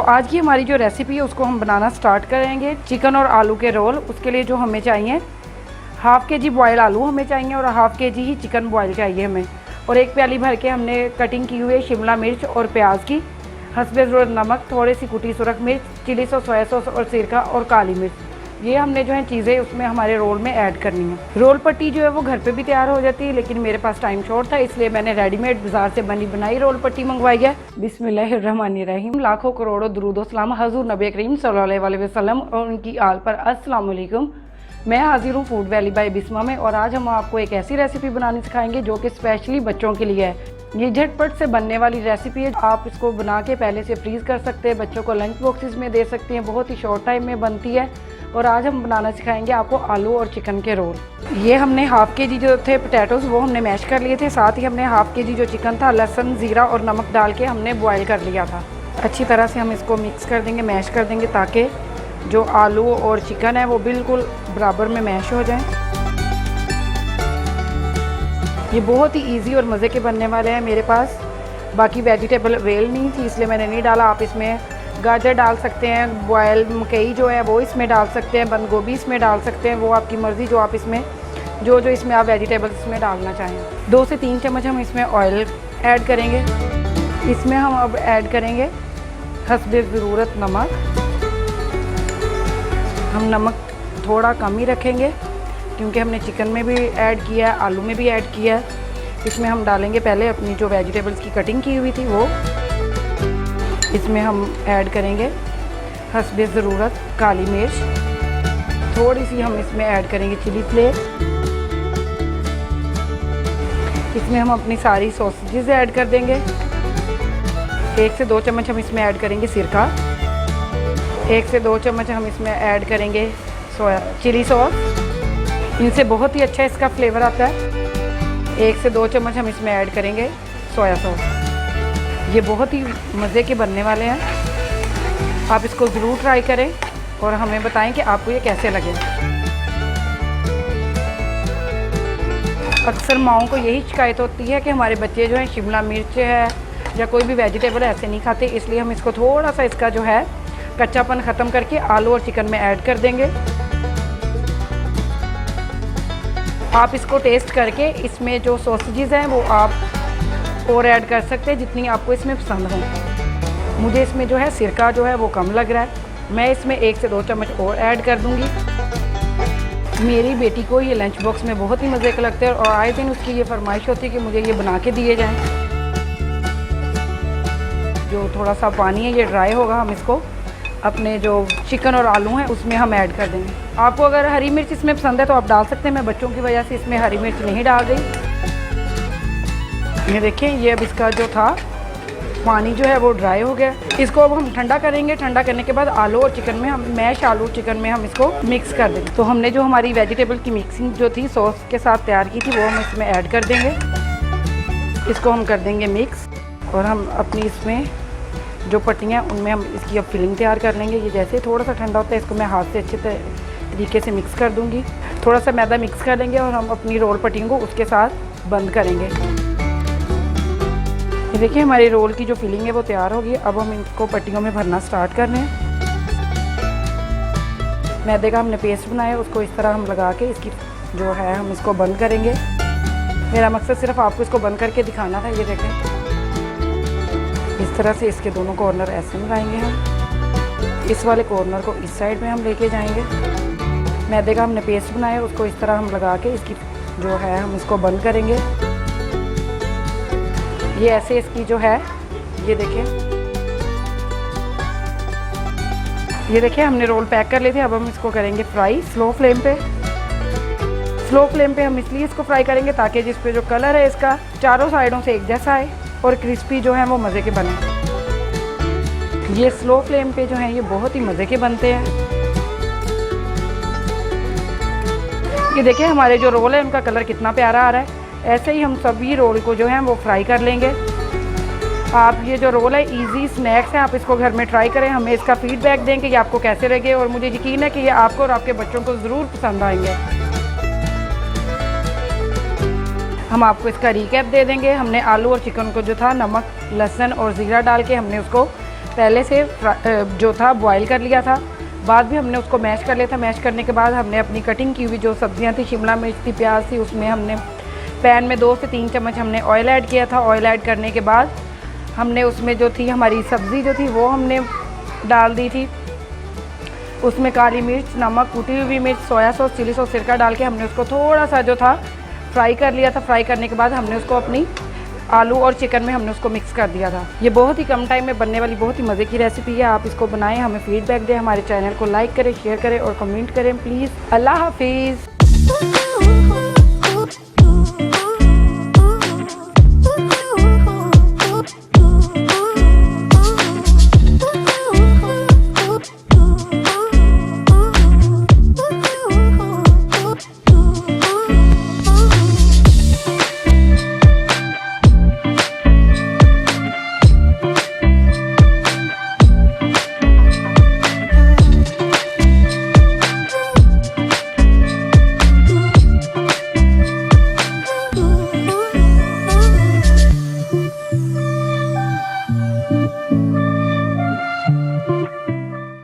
आज की हमारी जो रेसिपी है उसको हम बनाना स्टार्ट करेंगे। चिकन और आलू के रोल। उसके लिए जो हमें चाहिए हाफ़ के जी बॉयल आलू हमें चाहिए और हाफ़ के जी ही चिकन बॉयल चाहिए हमें। और एक प्याली भर के हमने कटिंग की हुई है शिमला मिर्च और प्याज की, हस्बे ज़रूरत नमक, थोड़ी सी कुटी सुरख मिर्च, चिली सॉस, सोया सॉस और सिरका और काली मिर्च। ये हमने जो है चीज़ें उसमें हमारे रोल में ऐड करनी है। रोल पट्टी जो है वो घर पे भी तैयार हो जाती है, लेकिन मेरे पास टाइम शॉर्ट था इसलिए मैंने रेडीमेड बाजार से बनी बनाई रोल पट्टी मंगवाई है। बिस्मिल्लाहिर्रहमानिर्रहीम। लाखों करोड़ों दुरूद सलाम हज़ूर नबी करीम सल्लल्लाहु अलैहि वसल्लम और उनकी आल पर अस्सलाम वालेकुम। मैं हाजिर हूँ फूड वैली बाय बिस्मा में और आज हम आपको एक ऐसी रेसिपी बनानी सिखाएंगे जो कि स्पेशली बच्चों के लिए है। ये झटपट से बनने वाली रेसिपी है। आप इसको बना के पहले से फ्रीज़ कर सकते हैं, बच्चों को लंच बॉक्सेस में दे सकते हैं, बहुत ही शॉर्ट टाइम में बनती है। और आज हम बनाना सिखाएंगे आपको आलू और चिकन के रोल। ये हमने हाफ़ के जी जो थे पोटैटोज़ वो हमने मैश कर लिए थे, साथ ही हमने हाफ़ के जी जो चिकन था लहसुन ज़ीरा और नमक डाल के हमने बॉयल कर लिया था। अच्छी तरह से हम इसको मिक्स कर देंगे, मैश कर देंगे ताकि जो आलू और चिकन है वो बिल्कुल बराबर में मैश हो जाए। ये बहुत ही इजी और मज़े के बनने वाले हैं। मेरे पास बाकी वेजिटेबल अवेल नहीं थी इसलिए मैंने नहीं डाला। आप इसमें गाजर डाल सकते हैं, बॉयल मकई जो है वो इसमें डाल सकते हैं, बंद गोभी इसमें डाल सकते हैं, वो आपकी मर्ज़ी। जो आप इसमें जो इसमें आप वेजिटेबल्स इसमें डालना चाहें। 2 से 3 चम्मच हम इसमें ऑयल ऐड करेंगे। इसमें हम अब ऐड करेंगे हस्बे ज़रूरत नमक। हम नमक थोड़ा कम ही रखेंगे क्योंकि हमने चिकन में भी ऐड किया है, आलू में भी ऐड किया है। इसमें हम डालेंगे पहले अपनी जो वेजिटेबल्स की कटिंग की हुई थी वो। इसमें हम ऐड करेंगे हस्बे ज़रूरत काली मिर्च, थोड़ी सी हम इसमें ऐड करेंगे चिली फ्लेक्स। इसमें हम अपनी सारी सॉसेजेस ऐड कर देंगे। 1 से 2 चम्मच हम इसमें ऐड करेंगे सिरका। 1 से 2 चम्मच हम इसमें ऐड करेंगे चिली सॉस, इनसे बहुत ही अच्छा इसका फ्लेवर आता है। 1 से 2 चम्मच हम इसमें ऐड करेंगे सोया सॉस। ये बहुत ही मज़े के बनने वाले हैं। आप इसको ज़रूर ट्राई करें और हमें बताएं कि आपको ये कैसे लगे। अक्सर माओं को यही शिकायत होती है कि हमारे बच्चे जो हैं शिमला मिर्च है या कोई भी वेजिटेबल ऐसे नहीं खाते, इसलिए हम इसको थोड़ा सा इसका जो है कच्चापन ख़त्म करके आलू और चिकन में ऐड कर देंगे। आप इसको टेस्ट करके इसमें जो सॉसेजेस हैं वो आप और ऐड कर सकते हैं जितनी आपको इसमें पसंद हो। मुझे इसमें जो है सिरका जो है वो कम लग रहा है, मैं इसमें 1 से 2 चम्मच और ऐड कर दूंगी। मेरी बेटी को ये लंच बॉक्स में बहुत ही मज़े का लगता है और आए दिन उसकी ये फरमाइश होती है कि मुझे ये बना के दिए जाएं। जो थोड़ा सा पानी है ये ड्राई होगा, हम इसको अपने जो चिकन और आलू हैं उसमें हम ऐड कर देंगे। आपको अगर हरी मिर्च इसमें पसंद है तो आप डाल सकते हैं, मैं बच्चों की वजह से इसमें हरी मिर्च नहीं डाल रही। ये देखें, ये अब इसका जो था पानी जो है वो ड्राई हो गया। इसको अब हम ठंडा करेंगे। ठंडा करने के बाद आलू और चिकन में हम मैश आलू चिकन में हम इसको मिक्स कर देंगे। तो हमने जो हमारी वेजिटेबल की मिक्सिंग जो थी सॉस के साथ तैयार की थी वो हम इसमें ऐड कर देंगे। इसको हम कर देंगे मिक्स और हम अपनी इसमें जो पट्टियाँ उनमें हम इसकी अब फिलिंग तैयार कर लेंगे। ये जैसे थोड़ा सा ठंडा होता है इसको मैं हाथ से अच्छे तरीके से मिक्स कर दूँगी। थोड़ा सा मैदा मिक्स कर लेंगे और हम अपनी रोल पट्टियों को उसके साथ बंद करेंगे। ये देखिए हमारी रोल की जो फिलिंग है वो तैयार होगी। अब हम इनको पट्टियों में भरना स्टार्ट कर रहे हैं। मैदे का हमने पेस्ट बनाया, उसको इस तरह हम लगा के इसकी जो है हम इसको बंद करेंगे। मेरा मकसद सिर्फ आपको इसको बंद करके दिखाना था। ये देखें, इस तरह से इसके दोनों कॉर्नर ऐसे लगाएंगे हम। इस वाले कॉर्नर को इस साइड में हम लेके जाएंगे। मैदे का हमने पेस्ट बनाया, उसको इस तरह हम लगा के इसकी जो है हम इसको बंद करेंगे। ये ऐसे इसकी जो है ये देखिए हमने रोल पैक कर लिए थे। अब हम इसको करेंगे फ्राई स्लो फ्लेम पे। स्लो फ्लेम पे हम इसलिए इसको फ्राई करेंगे ताकि जिस पे जो कलर है इसका चारों साइडों से एक जैसा आए और क्रिस्पी जो है वो मज़े के बने। ये स्लो फ्लेम पे जो है ये बहुत ही मज़े के बनते हैं। ये देखिए हमारे जो रोल है उनका कलर कितना प्यारा आ रहा है। ऐसे ही हम सभी रोल को जो है वो फ्राई कर लेंगे। आप ये जो रोल है इजी स्नैक्स है, आप इसको घर में ट्राई करें, हमें इसका फीडबैक दें कि ये आपको कैसे लगे और मुझे यकीन है कि ये आपको और आपके बच्चों को ज़रूर पसंद आएंगे। हम आपको इसका रिकैप दे देंगे। हमने आलू और चिकन को जो था नमक लहसुन और ज़ीरा डाल के हमने उसको पहले से जो था बॉयल कर लिया था, बाद भी हमने उसको मैश कर लिया था। मैश करने के बाद हमने अपनी कटिंग की हुई जो सब्जियां थी, शिमला मिर्च थी, प्याज थी, उसमें हमने पैन में 2 से 3 चम्मच हमने ऑयल ऐड किया था। ऑयल ऐड करने के बाद हमने उसमें जो थी हमारी सब्ज़ी जो थी वो हमने डाल दी थी। उसमें काली मिर्च, नमक, कुटी हुई मिर्च, सोया सॉस, चिली सॉस, सिरका डाल के हमने उसको थोड़ा सा जो था फ्राई कर लिया था। फ्राई करने के बाद हमने उसको अपनी आलू और चिकन में हमने उसको मिक्स कर दिया था। ये बहुत ही कम टाइम में बनने वाली बहुत ही मज़े की रेसिपी है। आप इसको बनाएं, हमें फीडबैक दें, हमारे चैनल को लाइक करें, शेयर करें और कमेंट करें प्लीज़। अल्लाह हाफिज़।